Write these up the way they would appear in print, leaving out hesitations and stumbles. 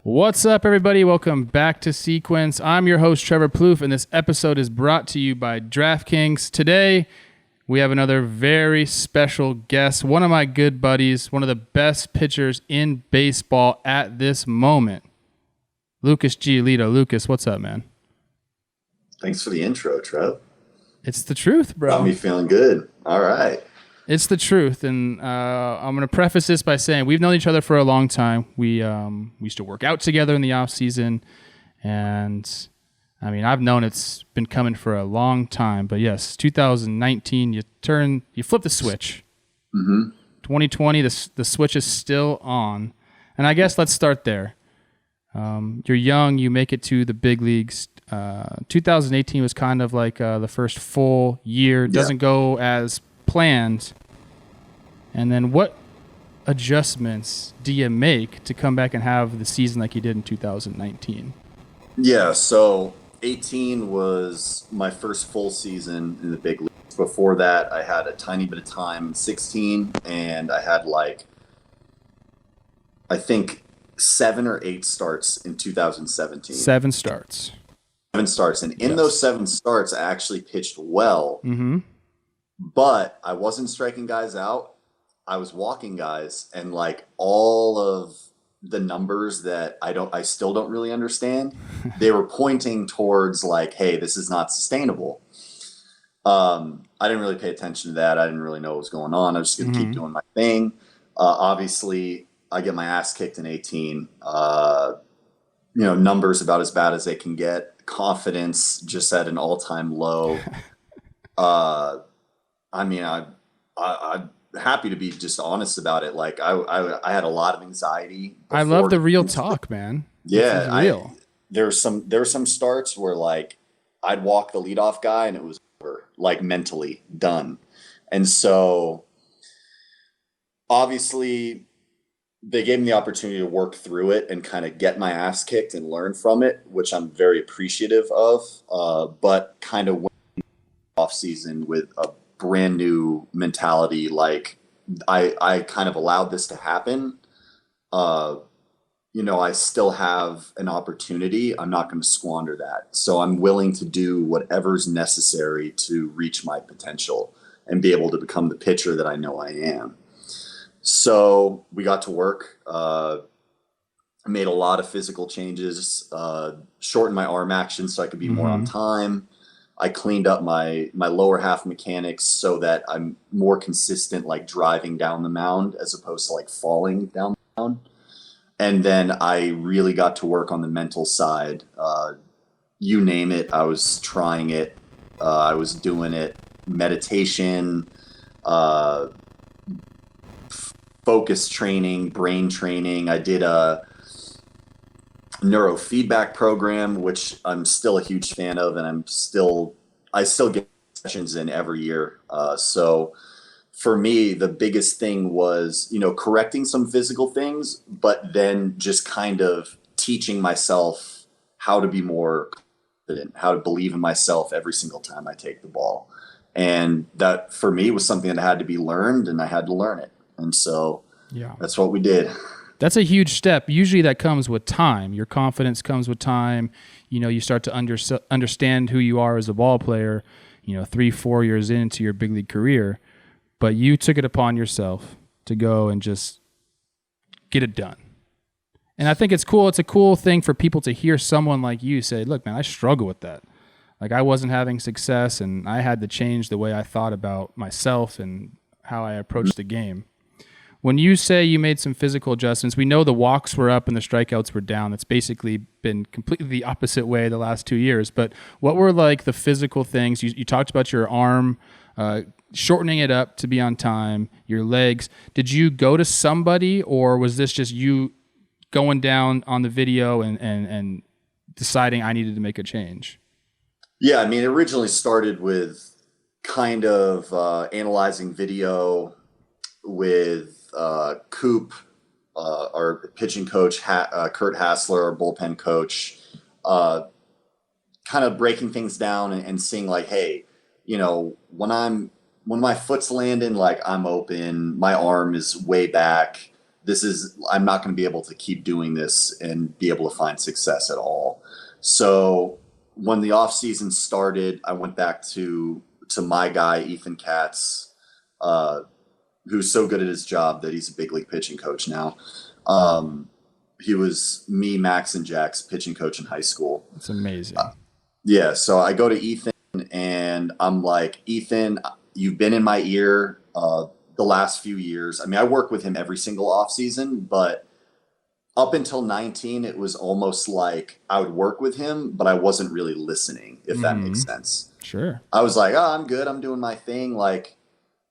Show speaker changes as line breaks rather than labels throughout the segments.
What's up, everybody? Welcome back to Sequence. I'm your host, Trevor Plouffe, and this episode is brought to you by DraftKings. Today, we have another very special guest, one of my good buddies, one of the best pitchers in baseball at this moment, Lucas Giolito. Lucas, what's up, man?
Thanks for the intro, Trev.
It's the truth, bro.
Got me feeling good. All right.
It's the truth, and I'm going to preface this by saying we've known each other for a long time. We used to work out together in the off season, and I mean I've known it's been coming for a long time. But yes, 2019, you flip the switch. 2020, the switch is still on, and I guess let's start there. You're young, you make it to the big leagues. 2018 was kind of like the first full year. Doesn't go as planned. And then what adjustments do you make to come back and have the season like you did in 2019?
Yeah, so 18 was my first full season in the big leagues. Before that, I had a tiny bit of time in 16, and I had I think 7 or 8 starts in 2017.
7 starts.
7 starts. And in those 7 starts, I actually pitched well.
Mm-hmm.
But I wasn't striking guys out. I was walking guys, and all of the numbers that I still don't really understand, they were pointing towards hey, this is not sustainable. I didn't really pay attention to that. I didn't really know what was going on. I was just going to keep doing my thing. Obviously, I get my ass kicked in 18. Numbers about as bad as they can get. Confidence just at an all-time low. I'm happy to be just honest about it. I had a lot of anxiety.
I love the real talk, man.
Yeah, real. There were some starts where I'd walk the leadoff guy and it was over, mentally done. And so obviously they gave me the opportunity to work through it and kind of get my ass kicked and learn from it, which I'm very appreciative of. But kind of went off season with a brand new mentality. I kind of allowed this to happen. I still have an opportunity. I'm not going to squander that. So I'm willing to do whatever's necessary to reach my potential and be able to become the pitcher that I know I am. So we got to work. I made a lot of physical changes, shortened my arm action so I could be more on time. I cleaned up my lower half mechanics so that I'm more consistent, driving down the mound as opposed to falling down the mound. And then I really got to work on the mental side. You name it, I was trying it. I was doing it. Meditation, focus training, brain training. I did a neurofeedback program, which I'm still a huge fan of, and I still get sessions in every year. So for me, the biggest thing was, correcting some physical things, but then just kind of teaching myself how to be more confident, how to believe in myself every single time I take the ball. And that for me was something that had to be learned, and I had to learn it. And so that's what we did.
That's a huge step. Usually that comes with time. Your confidence comes with time. You start to understand who you are as a ball player, 3-4 years into your big league career. But you took it upon yourself to go and just get it done. And I think it's cool. It's a cool thing for people to hear someone like you say, look, man, I struggle with that. I wasn't having success, and I had to change the way I thought about myself and how I approached the game. When you say you made some physical adjustments, we know the walks were up and the strikeouts were down. That's basically been completely the opposite way the last 2 years. But what were the physical things? You talked about your arm, shortening it up to be on time, your legs. Did you go to somebody, or was this just you going down on the video and deciding I needed to make a change?
Yeah, it originally started with kind of analyzing video with Coop, our pitching coach, Kurt Hassler, our bullpen coach, kind of breaking things down and seeing hey, when my foot's landing, I'm open, my arm is way back, I'm not going to be able to keep doing this and be able to find success at all. So when the off season started, I went back to my guy, Ethan Katz, who's so good at his job that he's a big league pitching coach now. He was me, Max, and Jack's pitching coach in high school.
That's amazing.
Yeah. So I go to Ethan and I'm like, Ethan, you've been in my ear the last few years. I mean, I work with him every single off season, but up until 19, it was almost like I would work with him, but I wasn't really listening, if that makes sense.
Sure.
I was like, oh, I'm good. I'm doing my thing. Like,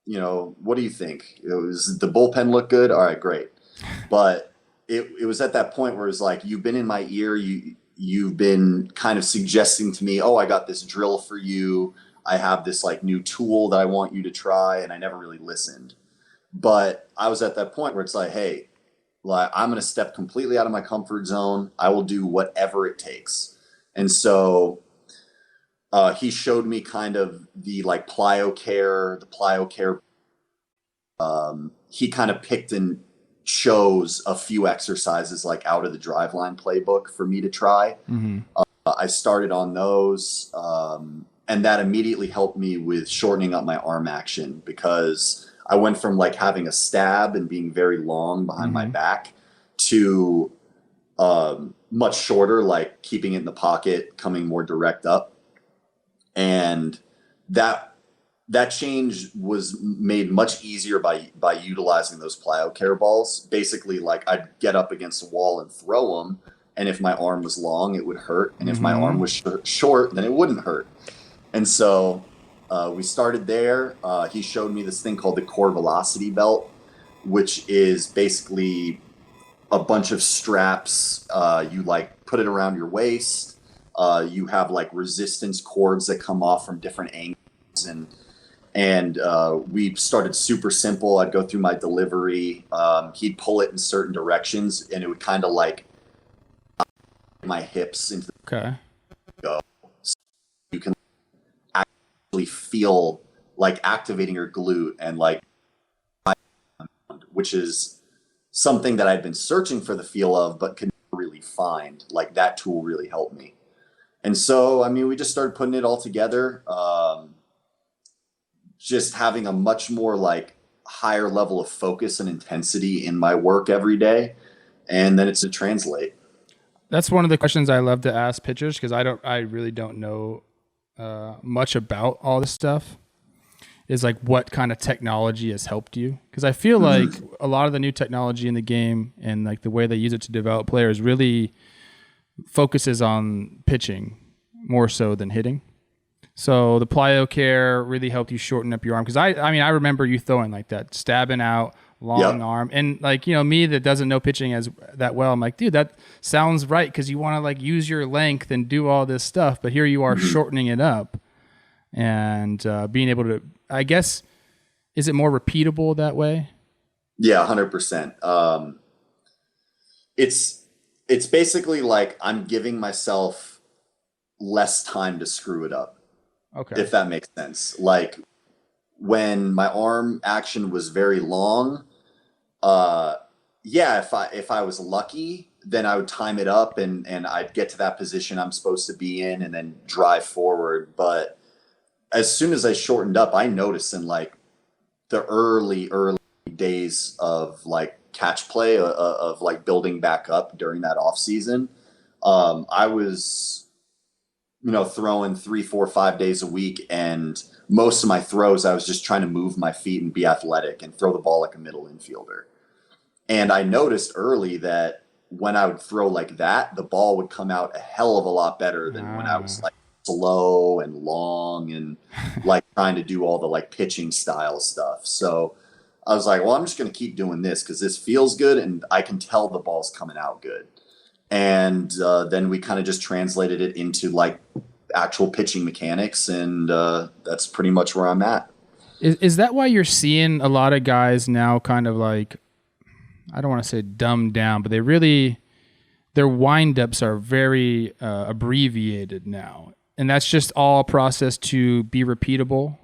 what do you think? The bullpen look good? All right, great. But it was at that point where it's like, you've been in my ear. You've been kind of suggesting to me, oh, I got this drill for you. I have this like new tool that I want you to try. And I never really listened. But I was at that point where it's like, hey, like, I'm going to step completely out of my comfort zone. I will do whatever it takes. And so he showed me kind of the like plyo care. He kind of picked and chose a few exercises like out of the Driveline playbook for me to try. I started on those, and that immediately helped me with shortening up my arm action, because I went from like having a stab and being very long behind my back to much shorter, like keeping it in the pocket, coming more direct up. And that change was made much easier by utilizing those plyo care balls. Basically, like I'd get up against a wall and throw them, and if my arm was long, it would hurt, and if my arm was short, then it wouldn't hurt. And so we started there. He showed me this thing called the core velocity belt, which is basically a bunch of straps. You like put it around your waist. You have like resistance cords that come off from different angles, and we started super simple. I'd go through my delivery. He'd pull it in certain directions, and it would kind of like my hips into the go. So you can actually feel like activating your glute, and like, which is something that I've been searching for the feel of, but could never really find. Like, that tool really helped me. And so, I mean, we just started putting it all together, just having a much more like higher level of focus and intensity in my work every day. And then it's to translate.
That's one of the questions I love to ask pitchers, because I really don't know much about all this stuff. Is like, what kind of technology has helped you? Because I feel like a lot of the new technology in the game and like the way they use it to develop players really focuses on pitching more so than hitting. So the plyo care really helped you shorten up your arm. Because I mean, I remember you throwing like that, stabbing out, long arm. And like, me that doesn't know pitching as that well, I'm like, dude, that sounds right, because you want to like use your length and do all this stuff. But here you are shortening it up and being able to, I guess, is it more repeatable that way?
Yeah, 100%. It's basically like I'm giving myself less time to screw it up. Okay. If that makes sense. Like, when my arm action was very long, if I was lucky, then I would time it up and I'd get to that position I'm supposed to be in and then drive forward. But as soon as I shortened up, I noticed in like the early days of like catch play of like building back up during that off season, I was, throwing 3, 4, 5 days a week. And most of my throws, I was just trying to move my feet and be athletic and throw the ball like a middle infielder. And I noticed early that when I would throw like that, the ball would come out a hell of a lot better than when I was like slow and long and like trying to do all the like pitching style stuff. So I was like, well, I'm just going to keep doing this because this feels good and I can tell the ball's coming out good. And then we kind of just translated it into like actual pitching mechanics, and that's pretty much where I'm at.
Is that why you're seeing a lot of guys now kind of like, I don't want to say dumbed down, but their windups are very abbreviated now, and that's just all processed to be repeatable?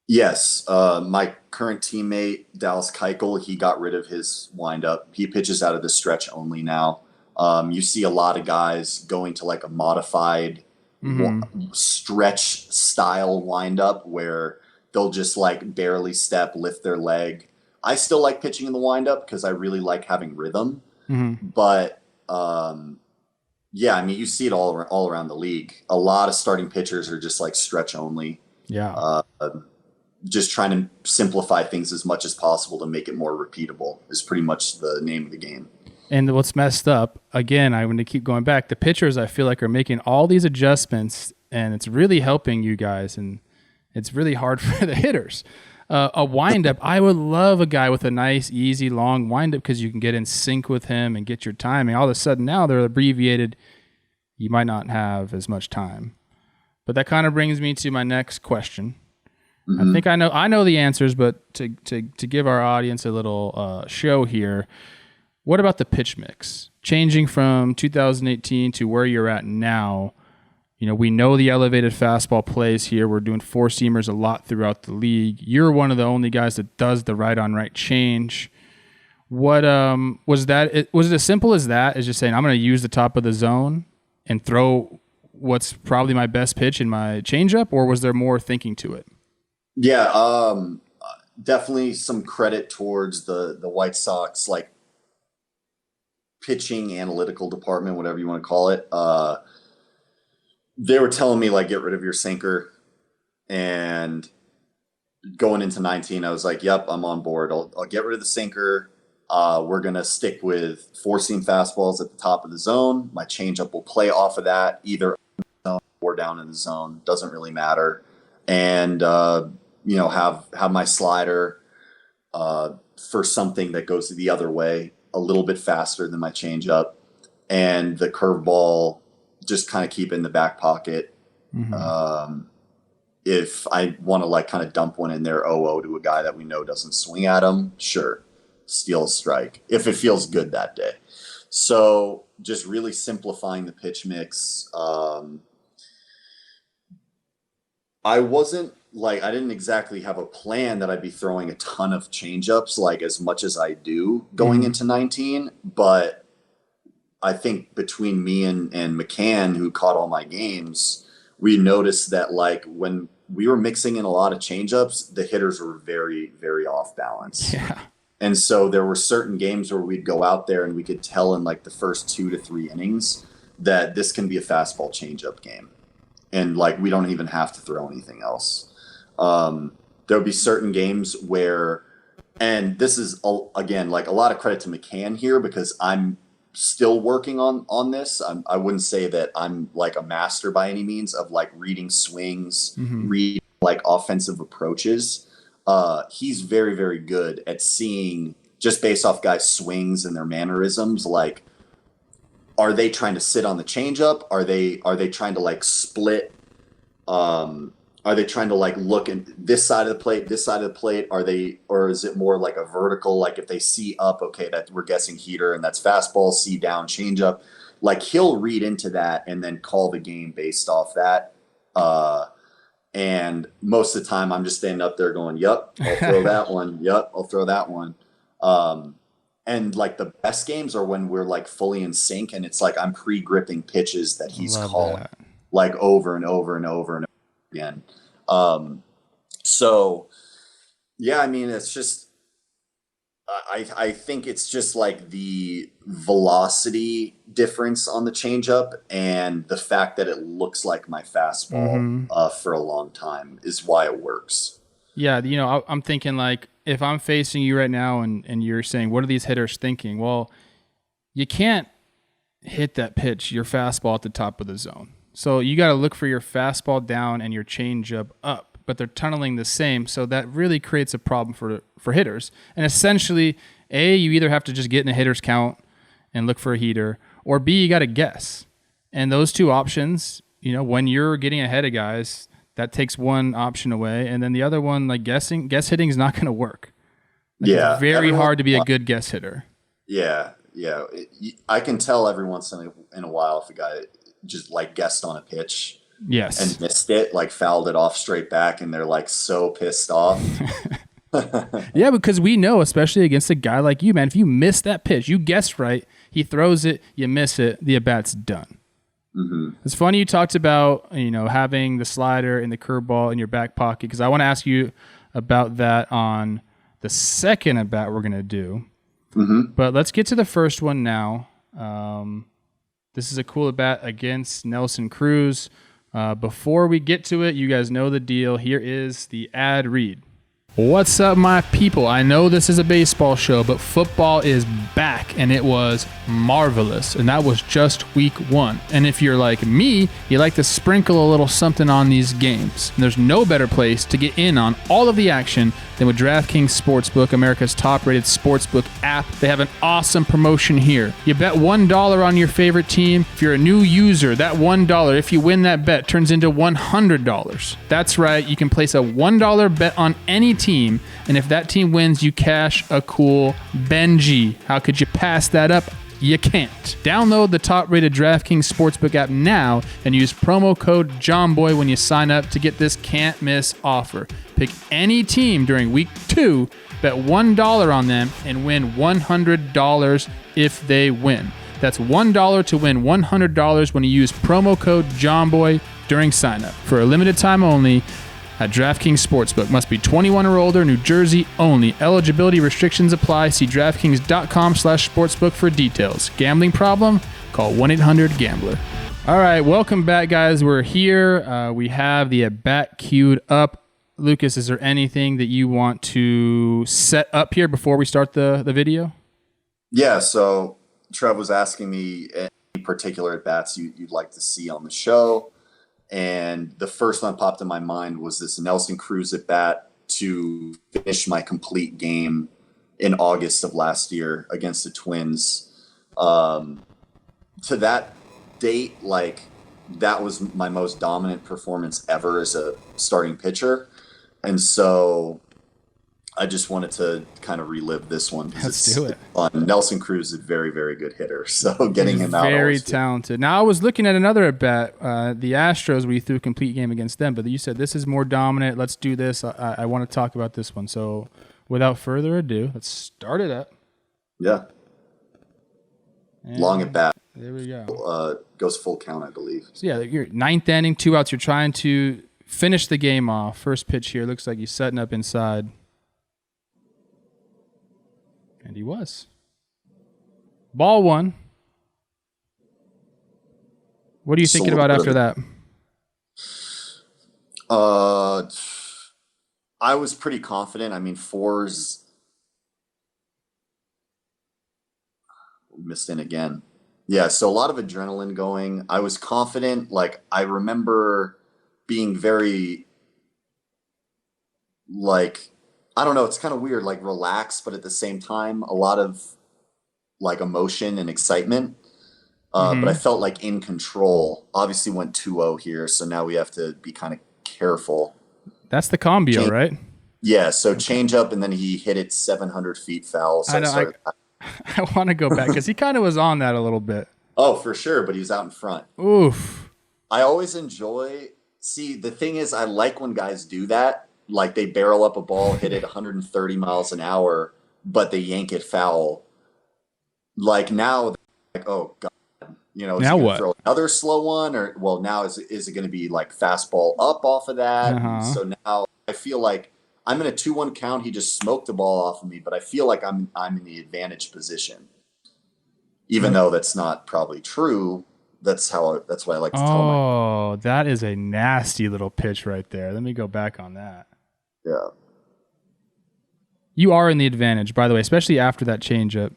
Yes, my current teammate Dallas Keuchel, he got rid of his windup. He pitches out of the stretch only now. You see a lot of guys going to like a modified
Mm-hmm.
stretch style windup where they'll just like barely step, lift their leg. I still like pitching in the windup because I really like having rhythm.
Mm-hmm.
But yeah, I mean, you see it all around the league. A lot of starting pitchers are just like stretch only.
Yeah.
Uh, just trying to simplify things as much as possible to make it more repeatable is pretty much the name of the game.
And what's messed up, again, I want to keep going back. The pitchers, I feel like, are making all these adjustments, and it's really helping you guys, and it's really hard for the hitters. A windup, I would love a guy with a nice, easy, long windup because you can get in sync with him and get your timing. All of a sudden, now they're abbreviated. You might not have as much time. But that kind of brings me to my next question. I think I know the answers, but to give our audience a little show here, what about the pitch mix? Changing from 2018 to where you're at now, we know the elevated fastball plays here. We're doing four seamers a lot throughout the league. You're one of the only guys that does the right on right change. What was that? Was it as simple as that? As just saying, I'm going to use the top of the zone and throw what's probably my best pitch in my changeup, or was there more thinking to it?
Yeah, definitely some credit towards the White Sox like pitching analytical department, whatever you want to call it. They were telling me like get rid of your sinker, and going into 19, I was like, "Yep, I'm on board. I'll get rid of the sinker. We're gonna stick with four seam fastballs at the top of the zone. My changeup will play off of that, either or down in the zone. Doesn't really matter. And have my slider for something that goes the other way, a little bit faster than my changeup, and the curveball just kind of keep in the back pocket. If I want to like kind of dump one in there 0-0 to a guy that we know doesn't swing at him, sure, steal a strike if it feels good that day. So just really simplifying the pitch mix. I didn't exactly have a plan that I'd be throwing a ton of changeups like as much as I do going into 19, but I think between me and McCann, who caught all my games, we noticed that like when we were mixing in a lot of changeups, the hitters were very, very off balance.
Yeah.
And so there were certain games where we'd go out there and we could tell in like the first 2 to 3 innings that this can be a fastball changeup game. And like we don't even have to throw anything else. There'll be certain games where, and this is again like a lot of credit to McCann here because I'm still working on this. I wouldn't say that I'm like a master by any means of like reading swings, reading like offensive approaches. He's very, very good at seeing just based off guys' swings and their mannerisms, like are they trying to sit on the changeup? Are they trying to like split? Are they trying to like look at this side of the plate, this side of the plate? Or is it more like a vertical? Like if they see up, okay, that we're guessing heater and that's fastball, see down, changeup. Like he'll read into that and then call the game based off that. And most of the time I'm just standing up there going, "Yep, I'll throw that one. Yep, I'll throw that one." And like the best games are when we're like fully in sync and it's like I'm pre-gripping pitches that he's calling like over and over and over and over again. So yeah, I mean, it's just, I think it's just like the velocity difference on the changeup and the fact that it looks like my fastball for a long time is why it works.
Yeah, I'm thinking like if I'm facing you right now and you're saying, what are these hitters thinking? Well, you can't hit that pitch, your fastball at the top of the zone. So you got to look for your fastball down and your changeup up, but they're tunneling the same. So that really creates a problem for hitters. And essentially, A, you either have to just get in a hitter's count and look for a heater, or B, you got to guess. And those two options, when you're getting ahead of guys, that takes one option away. And then the other one, like guess hitting is not going to work. It's very hard to be a good guess hitter.
Yeah. I can tell every once in a while if a guy just like guessed on a pitch.
Yes.
and missed it, like fouled it off straight back, and they're like so pissed off.
Yeah, because we know, especially against a guy like you, man, if you miss that pitch, you guessed right, he throws it, you miss it, the at-bat's done.
Mm-hmm.
It's funny you talked about, having the slider and the curveball in your back pocket, because I want to ask you about that on the second at-bat we're going to do.
Mm-hmm.
But let's get to the first one now. This is a cool at-bat against Nelson Cruz. Before we get to it, you guys know the deal. Here is the ad read. What's up, my people? I know this is a baseball show, but football is back, and it was marvelous, and that was just week 1. And if you're like me, you like to sprinkle a little something on these games. And there's no better place to get in on all of the action than with DraftKings Sportsbook, America's top-rated sportsbook app. They have an awesome promotion here. You bet $1 on your favorite team. If you're a new user, that $1, if you win that bet, turns into $100. That's right, you can place a $1 bet on any team, and if that team wins, you cash a cool Benji. How could you pass that up? You can't. Download the top-rated DraftKings Sportsbook app now and use promo code JOHNBOY when you sign up to get this can't-miss offer. Pick any team during week 2, bet $1 on them, and win $100 if they win. That's $1 to win $100 when you use promo code JOHNBOY during sign-up. For a limited time only, at DraftKings Sportsbook. Must be 21 or older, New Jersey only. Eligibility restrictions apply. See DraftKings.com/sportsbook for details. Gambling problem? Call 1-800-GAMBLER. All right, welcome back, guys. We're here. We have the at-bat queued up. Lucas, is there anything that you want to set up here before we start the video?
Yeah, so Trev was asking me any particular at-bats you'd like to see on the show. And the first one that popped in my mind was this Nelson Cruz at bat to finish my complete game in August of last year against the Twins. To that date, that was my most dominant performance ever as a starting pitcher. And so I just wanted to kind of relive this one.
Let's do it.
Nelson Cruz is a very, very good hitter. So getting him out.
Very talented. Now, I was looking at another at bat, the Astros, we threw a complete game against them, but you said this is more dominant. Let's do this. I want to talk about this one. So without further ado, let's start it up.
Yeah. And long at bat.
There we go.
Goes full count, I believe.
So yeah, you're ninth inning, 2 outs. You're trying to finish the game off. First pitch here. Looks like he's setting up inside. And he was. Ball 1. What are you thinking about after that?
I was pretty confident. I mean, 4's missed in again. Yeah, so a lot of adrenaline going. I was confident. I remember being very, I don't know, it's kind of weird, relaxed, but at the same time, a lot of emotion and excitement. But I felt in control. Obviously went 2-0 here, so now we have to be kind of careful.
That's the combio, right?
Yeah, so change up, and then he hit it 700 feet foul. So
I want to go back because he kind of was on that a little bit.
Oh, for sure, but he was out in front.
Oof.
I always enjoy, the thing is, I like when guys do that. They barrel up a ball, hit it 130 miles an hour, but they yank it foul. Now, oh God, is
now
he
what?
Throw another slow one, or now is it going to be fastball up off of that?
Uh-huh.
So now I feel like I'm in a 2-1 count. He just smoked the ball off of me, but I feel like I'm in the advantage position, even though that's not probably true. That's what I like to tell my.
Oh, that is a nasty little pitch right there. Let me go back on that.
Yeah.
You are in the advantage, by the way, especially after that changeup.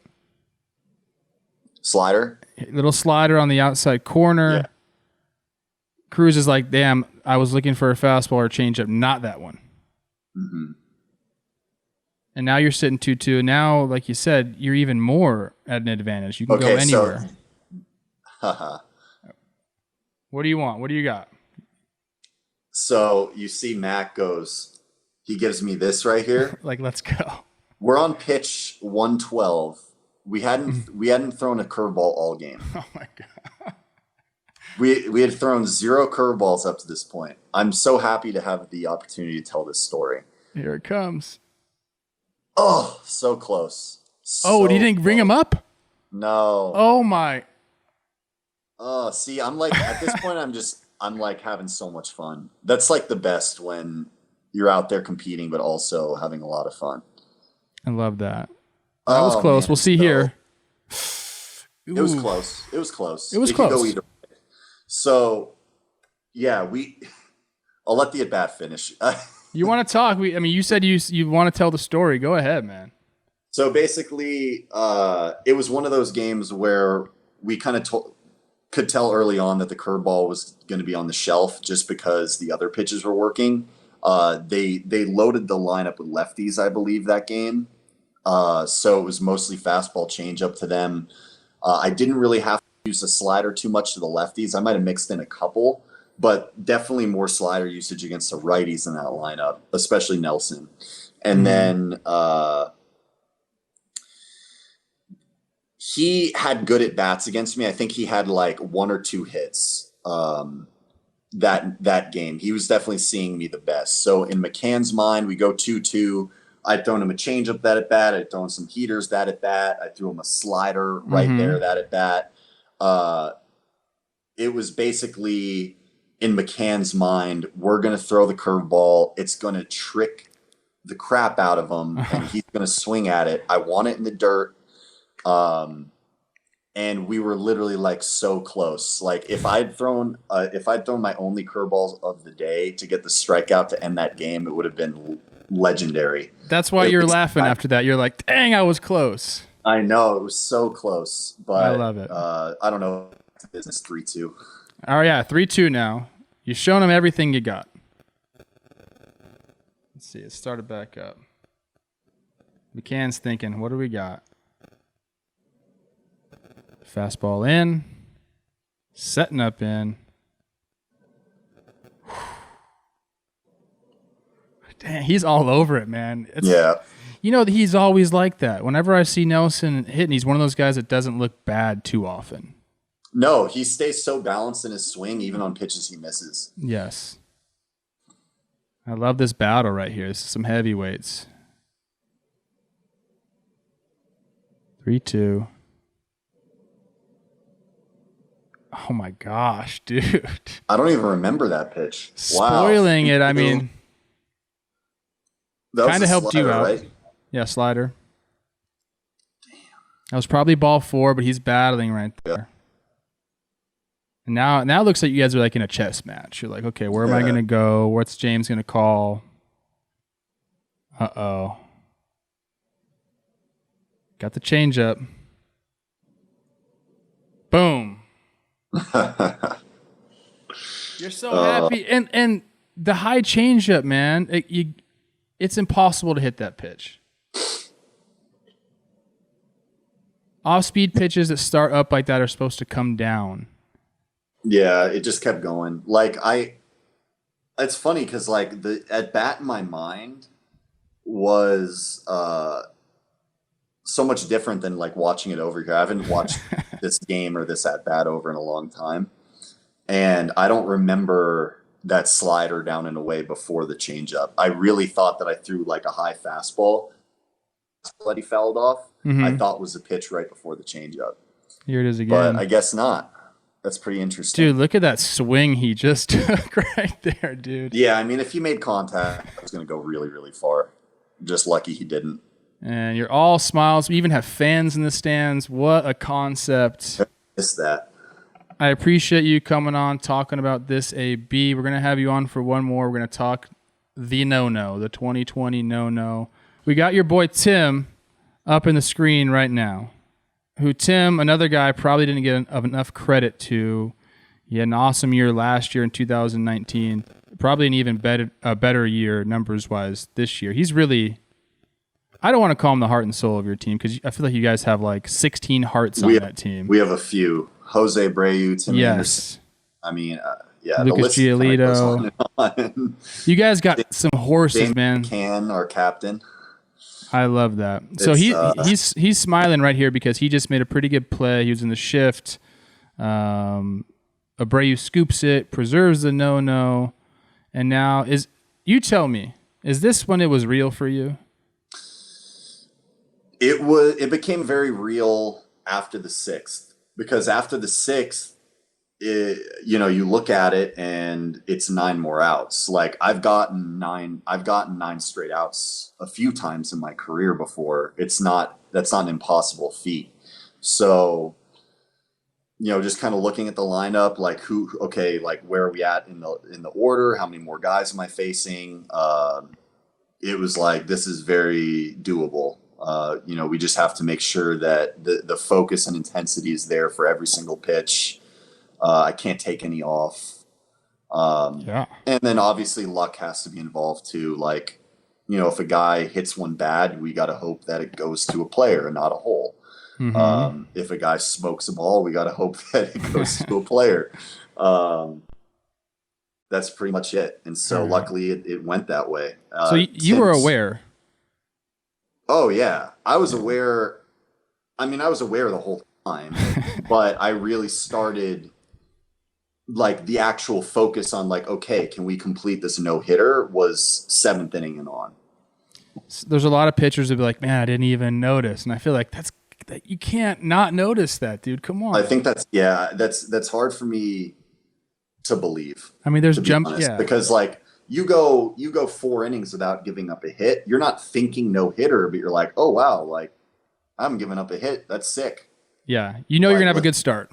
Slider?
Little slider on the outside corner.
Yeah.
Cruz is like, damn, I was looking for a fastball or changeup, not that one.
Mm-hmm.
And now you're sitting 2-2. Now, like you said, you're even more at an advantage. You can go anywhere. What do you want? What do you got?
So you see Mac he gives me this right here.
Let's go.
We're on pitch 112. We hadn't thrown a curveball all game.
Oh my God.
We had thrown 0 curveballs up to this point. I'm so happy to have the opportunity to tell this story.
Here it comes.
Oh, so close.
Oh,
So
you didn't bring him up?
No.
Oh my.
Oh, see, I'm like at this point I'm like having so much fun. That's like the best when you're out there competing but also having a lot of fun.
I love that. That was close.
Man,
we'll see here.
It was close. It was close.
It was
Could
close.
go either way. So, yeah, I'll let the at-bat finish.
You want to talk? You said you want to tell the story. Go ahead, man.
So basically, it was one of those games where we kind of could tell early on that the curveball was going to be on the shelf just because the other pitches were working. They loaded the lineup with lefties, I believe, that game. So it was mostly fastball changeup to them. I didn't really have to use the slider too much to the lefties. I might have mixed in a couple, but definitely more slider usage against the righties in that lineup, especially Nelson. And then he had good at bats against me. I think he had like 1 or 2 hits that game. He was definitely seeing me the best. So in McCann's mind, we go 2-2. I'd thrown him a changeup that at bat. I'd thrown some heaters that at bat. I threw him a slider right there that at bat. It was basically in McCann's mind, we're going to throw the curveball. It's going to trick the crap out of him, and he's going to swing at it. I want it in the dirt. And we were literally like so close. Like if I'd thrown my only curveballs of the day to get the strikeout to end that game, it would have been legendary.
That's why you're laughing after that. You're like, dang, I was close.
I know it was so close, but
I love it.
I don't know. Business 3-2.
Oh yeah, 3-2 now. You've shown him everything you got. Let's see. It started back up. McCann's thinking, what do we got? Fastball in. Setting up in. Damn, he's all over it, man.
Yeah.
You know, he's always like that. Whenever I see Nelson hitting, he's one of those guys that doesn't look bad too often.
No, he stays so balanced in his swing, even on pitches he misses.
Yes. I love this battle right here. This is some heavyweights. 3-2. Oh my gosh, dude.
I don't even remember that pitch.
Spoiling it, I mean. Kind of helped you out. Right? Yeah, slider. Damn. That was probably ball 4, but he's battling right there. Yeah. And now it looks like you guys are like in a chess match. You're like, okay, where am I going to go? What's James going to call? Uh-oh. Got the changeup. Boom. You're so happy. And the high changeup, man, it's impossible to hit that pitch. Off-speed pitches that start up like that are supposed to come down.
Yeah, it just kept going. It's funny because like the at bat in my mind was so much different than like watching it over here. I haven't watched this game or this at bat over in a long time, and I don't remember that slider down and away before the changeup. I really thought that I threw like a high fastball, but he fouled off. I thought was a pitch right before the changeup.
Here it is again.
But I guess not. That's pretty interesting.
Dude, look at that swing he just took right there, dude.
Yeah, I mean, if he made contact, it was going to go really, really far. Just lucky he didn't.
And you're all smiles. We even have fans in the stands. What a concept.
I missed that.
I appreciate you coming on, talking about this AB. We're going to have you on for one more. We're going to talk the no-no, the 2020 no-no. We got your boy Tim up in the screen right now. Who Tim, another guy, probably didn't get enough credit to. He had an awesome year last year in 2019. Probably an even better year numbers-wise this year. He's really, I don't want to call him the heart and soul of your team because I feel like you guys have like 16 hearts on that team.
We have a few. Jose Breu, Tim Anderson. I mean, yeah.
Lucas Giolito. You guys got some horses, man.
Can, our captain.
I love that. So he's smiling right here because he just made a pretty good play. He was in the shift. Abreu scoops it, preserves the no, and now you tell me, is this when it was real for you?
It became very real after the sixth, because after the sixth, you look at it and it's 9 more outs. Like I've gotten nine straight outs a few times in my career before. That's not an impossible feat. So, just kind of looking at the lineup, like where are we at in the order? How many more guys am I facing? It was like, this is very doable. We just have to make sure that the focus and intensity is there for every single pitch. I can't take any off. And then obviously luck has to be involved too. Like, if a guy hits one bad, we got to hope that it goes to a player and not a hole. Mm-hmm. If a guy smokes a ball, we got to hope that it goes to a player. That's pretty much it. And so luckily it went that way.
So you were aware.
Oh yeah. I was aware. I mean, I was aware the whole time, but I really started like the actual focus on like, okay, can we complete this no-hitter was 7th inning and on.
There's a lot of pitchers that be like, man, I didn't even notice. And I feel like that you can't not notice that, dude. Come on.
I think that's hard for me to believe.
I mean, there's
because like you go 4 innings without giving up a hit. You're not thinking no-hitter, but you're like, oh wow, like I'm giving up a hit. That's sick.
Yeah. You're going to have a good start.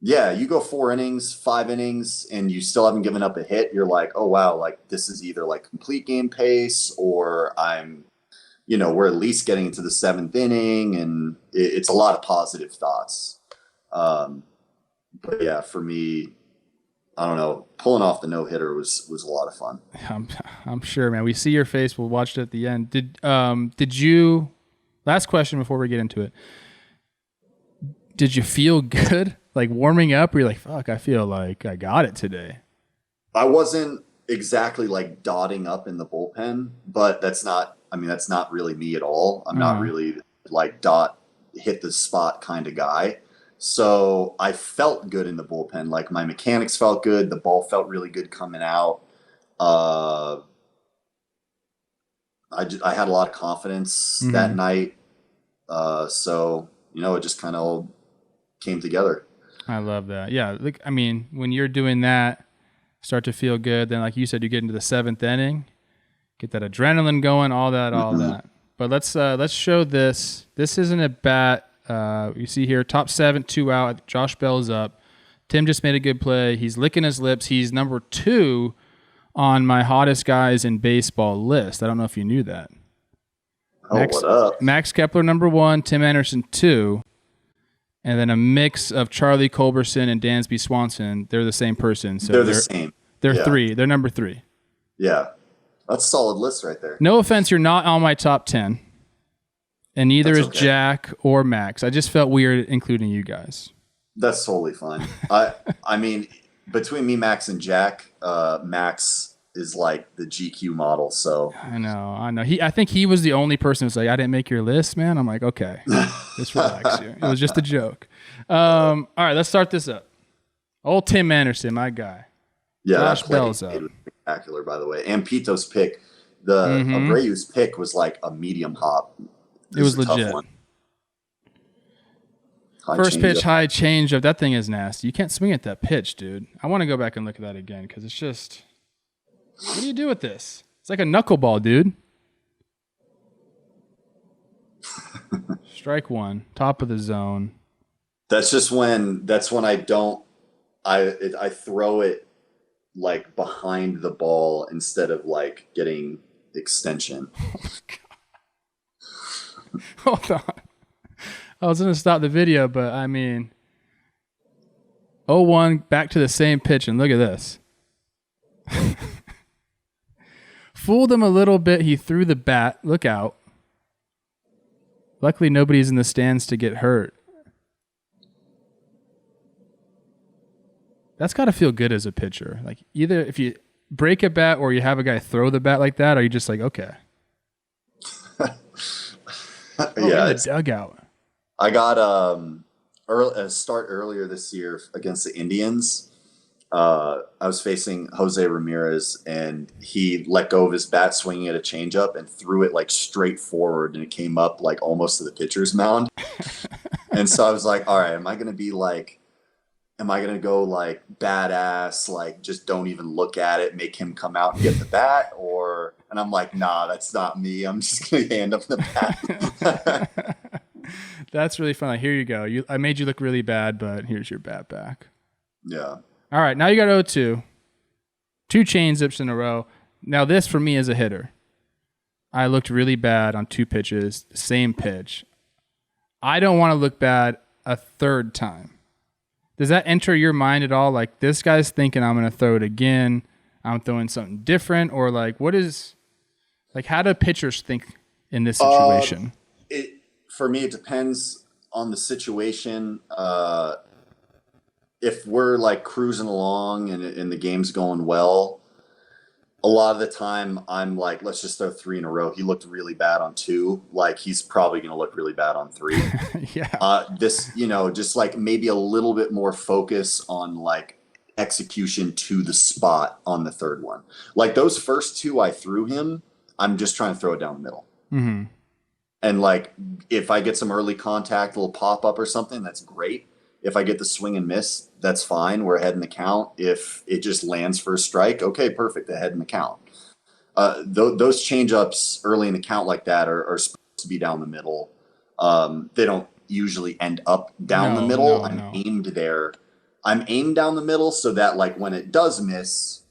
Yeah. You go 4 innings, 5 innings, and you still haven't given up a hit. You're like, oh, wow, like this is either like complete game pace or we're at least getting into the 7th inning, and it's a lot of positive thoughts. But yeah, for me, I don't know, pulling off the no-hitter was a lot of fun.
I'm sure, man. We see your face. We'll watch it at the end. Did you, last question before we get into it, did you feel good, like warming up? Or you're like, fuck, I feel like I got it today?
I wasn't exactly like dotting up in the bullpen, but that's not really me at all. I'm not really like hit the spot kind of guy. So I felt good in the bullpen. Like my mechanics felt good. The ball felt really good coming out. I had a lot of confidence that night. So, it just kind of came together.
I love that. Yeah. Like, I mean, when you're doing that, start to feel good. Then, like you said, you get into the 7th inning, get that adrenaline going, all that. But let's show this. This isn't a bat. You see here, top 7, 2 out. Josh Bell's up. Tim just made a good play. He's licking his lips. He's number 2 on my hottest guys in baseball list. I don't know if you knew that.
What up?
Max Kepler, number 1. Tim Anderson, 2. And then a mix of Charlie Culberson and Dansby Swanson. They're the same person. So
they're the same.
They're 3. They're number 3.
Yeah. That's a solid list right there.
No offense, you're not on my top 10. And neither is Jack or Max. I just felt weird including you guys. That's
totally fine. I mean, between me, Max, and Jack, Max is like the GQ model. So
I know. I think he was the only person who's like, I didn't make your list, man. I'm like, okay, just relax here. It was just a joke. All right, let's start this up. Old Tim Anderson, my guy.
Yeah,
Josh Bell's up.
Spectacular, by the way. And Pito's pick, the Abreu's pick was like a medium hop.
It was legit. First pitch, high changeup. That thing is nasty. You can't swing at that pitch, dude. I want to go back and look at that again because it's just. What do you do with this? It's like a knuckleball, dude. Strike 1, top of the zone.
That's when I throw it like behind the ball instead of like getting extension.
Oh, hold on. I was going to stop the video, but I mean, 0-1, back to the same pitch, and look at this. Fooled him a little bit. He threw the bat. Look out. Luckily, nobody's in the stands to get hurt. That's got to feel good as a pitcher. Like either if you break a bat or you have a guy throw the bat like that, or you just like, okay.
Yeah,
in the dugout.
I got a start earlier this year against the Indians, I was facing Jose Ramirez, and he let go of his bat swinging at a changeup and threw it like straight forward, and it came up like almost to the pitcher's mound. And so I was like, all right, am I going to go like badass, like just don't even look at it, make him come out and get the bat? And I'm like, nah, that's not me. I'm just going to hand him the bat.
That's really fun. Like, here you go. I made you look really bad, but here's your bat back.
Yeah.
All right, now you got 0-2. 2 chain zips in a row. Now this for me as a hitter. I looked really bad on 2 pitches, same pitch. I don't want to look bad a third time. Does that enter your mind at all? Like, this guy's thinking I'm going to throw it again. I'm throwing something different, or like, how do pitchers think in this situation?
For me, it depends on the situation. If we're like cruising along and the game's going well, a lot of the time I'm like, let's just throw 3 in a row. He looked really bad on 2. Like, he's probably going to look really bad on 3.
Yeah.
Just like maybe a little bit more focus on like execution to the spot on the third one. Like, those first 2 I threw him, I'm just trying to throw it down the middle.
Mm-hmm.
And like, if I get some early contact, a little pop up or something, that's great. If I get the swing and miss, that's fine. We're ahead in the count. If it just lands for a strike, okay, perfect. Ahead in the count. Those change-ups early in the count like that are supposed to be down the middle. They don't usually end up down the middle. I'm aimed there. I'm aimed down the middle so that like when it does miss,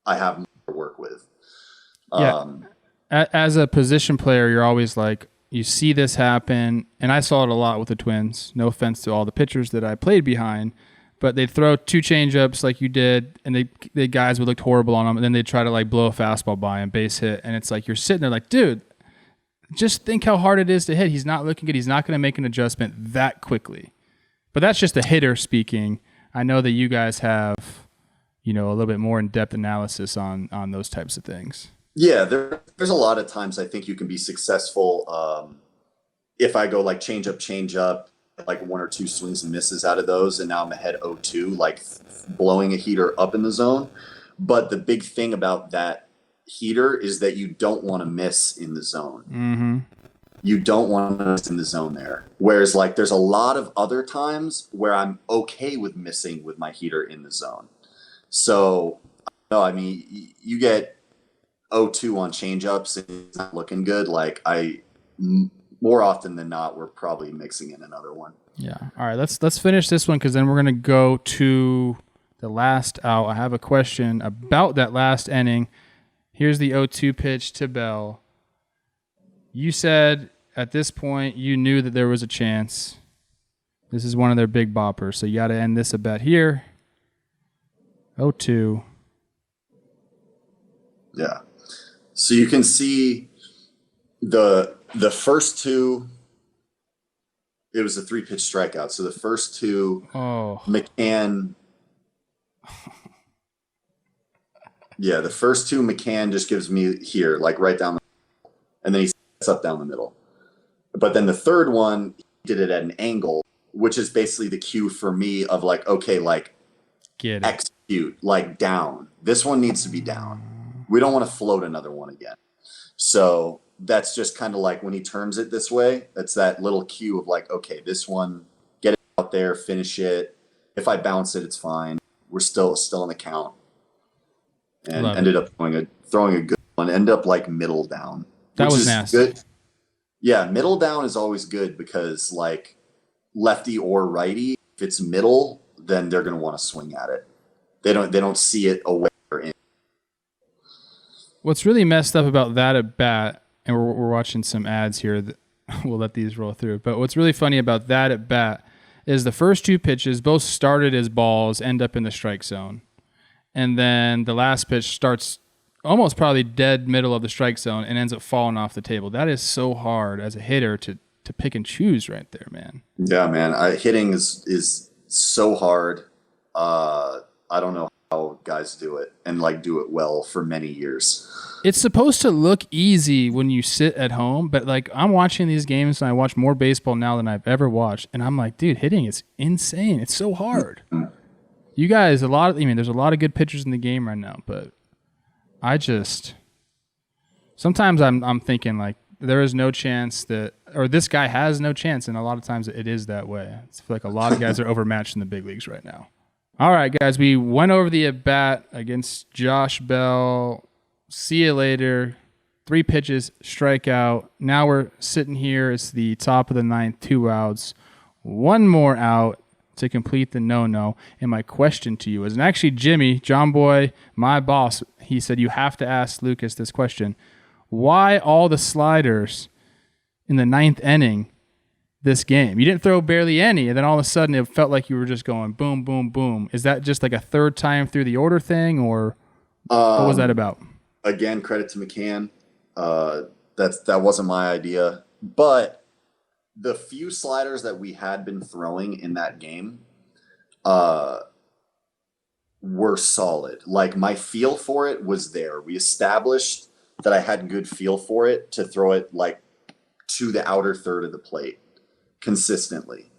I have more to work with.
As a position player, you're always like, you see this happen, and I saw it a lot with the Twins. No offense to all the pitchers that I played behind, but they'd throw 2 changeups like you did, and the guys would look horrible on them, and then they'd try to like blow a fastball by him, base hit, and it's like you're sitting there like, dude, just think how hard it is to hit. He's not looking good. He's not going to make an adjustment that quickly. But that's just a hitter speaking. I know that you guys have, a little bit more in-depth analysis on those types of things.
Yeah, there's a lot of times I think you can be successful if I go like change up, like 1 or 2 swings and misses out of those, and now I'm ahead 0-2, like blowing a heater up in the zone. But the big thing about that heater is that you don't want to miss in the zone.
Mm-hmm.
You don't want to miss in the zone there. Whereas like there's a lot of other times where I'm okay with missing with my heater in the zone. So, no, I mean, you get 0-2 on changeups and it's not looking good. Like, more often than not, we're probably mixing in another one.
Yeah. All right. Let's finish this one, because then we're gonna go to the last out. I have a question about that last inning. Here's the 0-2 pitch to Bell. You said at this point you knew that there was a chance. This is one of their big boppers, so you got to end this a bet here. 0-2.
Yeah. So you can see the first 2, it was a 3-pitch strikeout. So the first 2, McCann. Yeah, the first 2 McCann just gives me here, like right down the middle, and then he sets up down the middle. But then the third one, he did it at an angle, which is basically the cue for me of like, okay, like execute, like down. This one needs to be down. We don't want to float another one again. So that's just kind of like when he turns it this way, that's that little cue of like, okay, this one, get it out there, finish it. If I bounce it, it's fine. We're still in the count. And ended up throwing a good one. Ended up like middle down.
That was nasty.
Good. Yeah, middle down is always good because like lefty or righty, if it's middle, then they're going to want to swing at it. They don't see it away or in.
What's really messed up about that at bat, and we're watching some ads here that we'll let these roll through, but what's really funny about that at bat is the first 2 pitches both started as balls, end up in the strike zone. And then the last pitch starts almost probably dead middle of the strike zone and ends up falling off the table. That is so hard as a hitter to pick and choose right there, man.
Yeah, man. Hitting is so hard. I don't know how guys do it and like do it well for many years.
It's supposed to look easy when you sit at home, but like I'm watching these games and I watch more baseball now than I've ever watched, and I'm like, dude, hitting is insane. It's so hard. You guys, there's a lot of good pitchers in the game right now, but sometimes I'm thinking like there is no chance or this guy has no chance, and a lot of times it is that way. I feel like a lot of guys are overmatched in the big leagues right now. All right, guys, we went over the at-bat against Josh Bell. See you later. 3 pitches, strikeout. Now we're sitting here. It's the top of the 9th, 2 outs. 1 more out to complete the no-no. And my question to you is, and actually Jimmy, John Boy, my boss, he said you have to ask Lucas this question. Why all the sliders in the 9th inning this game? You didn't throw barely any, and then all of a sudden it felt like you were just going boom, boom, boom. Is that just like a third time through the order thing, or what was that about?
Again, credit to McCann. That wasn't my idea, but the few sliders that we had been throwing in that game were solid. Like, my feel for it was there. We established that I had good feel for it to throw it like to the outer third of the plate consistently.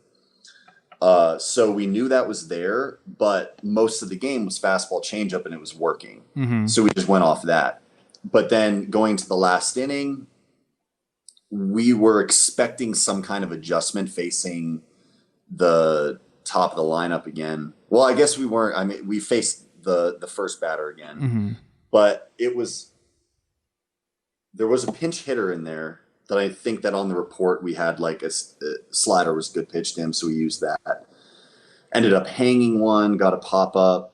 So we knew that was there, but most of the game was fastball changeup and it was working. Mm-hmm. So we just went off that. But then going to the last inning, we were expecting some kind of adjustment facing the top of the lineup again. Well, I guess we weren't. I mean, we faced the first batter again, mm-hmm. But there was a pinch hitter in there that I think that on the report we had like a slider was good pitch to him, so we used that. Ended up hanging one, got a pop up.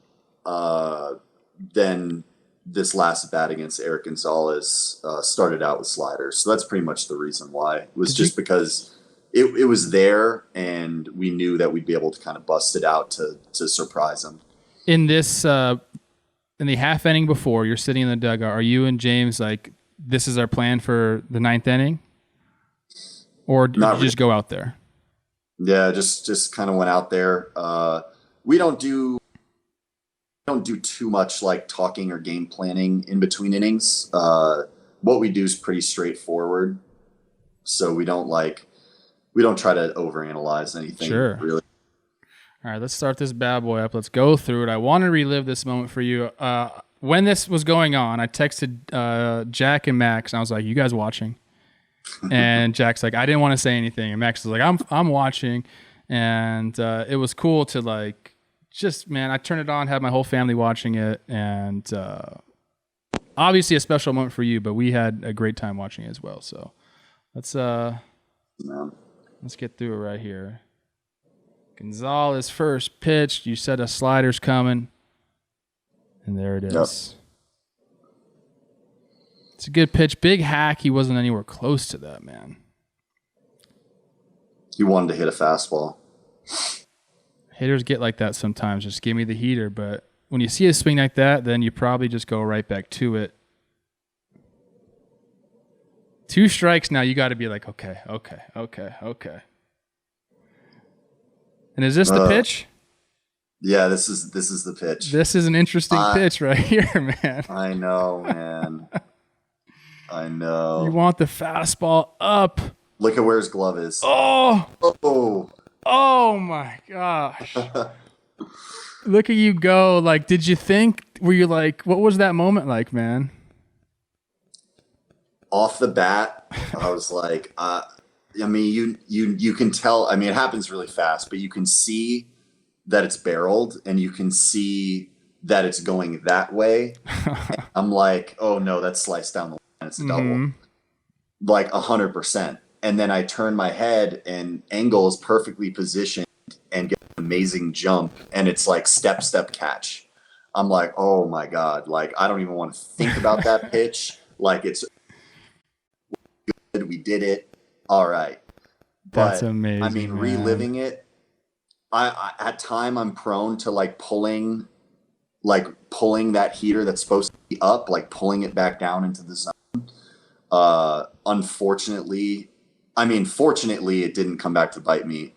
Then this last bat against Eric Gonzalez started out with sliders, so that's pretty much the reason why. It was just because it was there, and we knew that we'd be able to kind of bust it out to surprise them.
In this, in the half inning before, you're sitting in the dugout. Are you and James like, this is our plan for the 9th inning? Or did you just go out there?
Yeah, just kind of went out there. We don't do too much like talking or game planning in between innings. What we do is pretty straightforward. So we don't try to overanalyze anything.
Sure.
Really.
All right, let's start this bad boy up. Let's go through it. I want to relive this moment for you. When this was going on, I texted Jack and Max, and I was like, "You guys watching?" And Jack's like, "I didn't want to say anything," and Max was like, "I'm watching," and it was cool to like, just man, I turned it on, had my whole family watching it, and obviously a special moment for you, but we had a great time watching it as well. So let's get through it right here. Gonzalez first pitch. You said a slider's coming. And there it is. Yep. It's a good pitch. Big hack. He wasn't anywhere close to that, man.
He wanted to hit a fastball.
Hitters get like that sometimes. Just give me the heater. But when you see a swing like that, then you probably just go right back to it. 2 strikes now. You got to be like, okay. And is this the pitch?
Yeah, this is the pitch.
This is an interesting pitch right here, man.
I know, man. I know.
You want the fastball up.
Look at where his glove is.
Oh my gosh. Look at you go. Like, were you like, what was that moment like, man?
Off the bat, I was like, I mean, you can tell. I mean, it happens really fast, but you can see that it's barreled, and you can see that it's going that way. I'm like, oh no, that's sliced down the line. It's a double, like 100%. And then I turn my head, and Engel is perfectly positioned and get an amazing jump, and it's like step catch. I'm like, oh my god, like I don't even want to think about that pitch. Like it's good, we did it. All right. But,
that's amazing.
I mean, reliving it, I at time I'm prone to like pulling that heater that's supposed to be up, like pulling it back down into the zone. Unfortunately, fortunately, it didn't come back to bite me.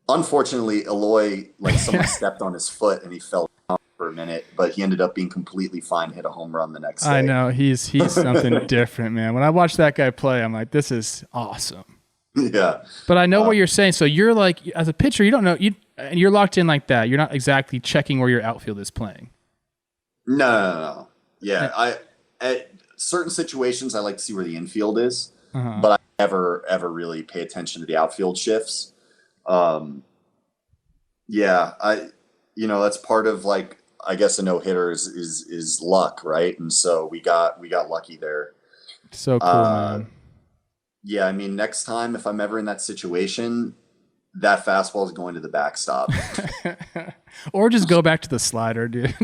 Unfortunately, Eloy, like someone stepped on his foot and he fell down for a minute, but he ended up being completely fine, hit a home run the next day.
I know, he's something different, man. When I watch that guy play, I'm like, this is awesome.
Yeah.
But I know what you're saying. So you're like, as a pitcher, you don't know, and you're locked in like that. You're not exactly checking where your outfield is playing.
No. Yeah. At certain situations, I like to see where the infield is, but I never, ever really pay attention to the outfield shifts. Yeah. That's part of like, I guess a no hitter is luck. Right. And so we got lucky there.
So cool, man.
Yeah. I mean, next time, if I'm ever in that situation, that fastball is going to the backstop.
Or just go back to the slider, dude.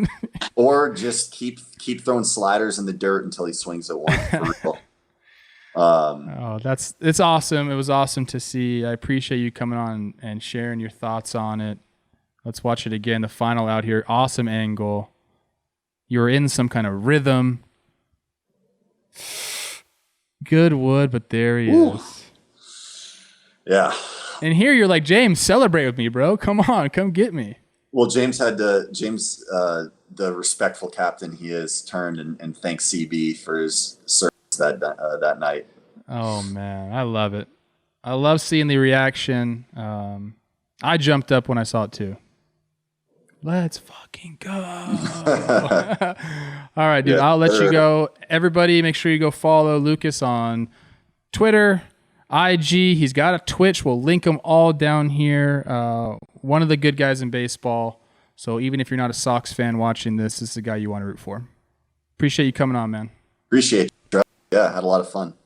Or just keep throwing sliders in the dirt until he swings at one. For real.
It's awesome. It was awesome to see. I appreciate you coming on and sharing your thoughts on it. Let's watch it again. The final out here. Awesome angle. You were in some kind of rhythm. Good wood, but there he is.
Yeah.
And here you're like, James, celebrate with me, bro. Come on, come get me.
Well, James, the respectful captain he is, turned and thanked CB for his service that night.
Oh man, I love it. I love seeing the reaction. I jumped up when I saw it too. Let's fucking go. All right, dude. I'll let you go. Everybody, make sure you go follow Lucas on Twitter, IG. He's got a Twitch. We'll link them all down here. One of the good guys in baseball. So even if you're not a Sox fan watching this is the guy you want to root for. Appreciate you coming on, man.
Appreciate you. Yeah, had a lot of fun.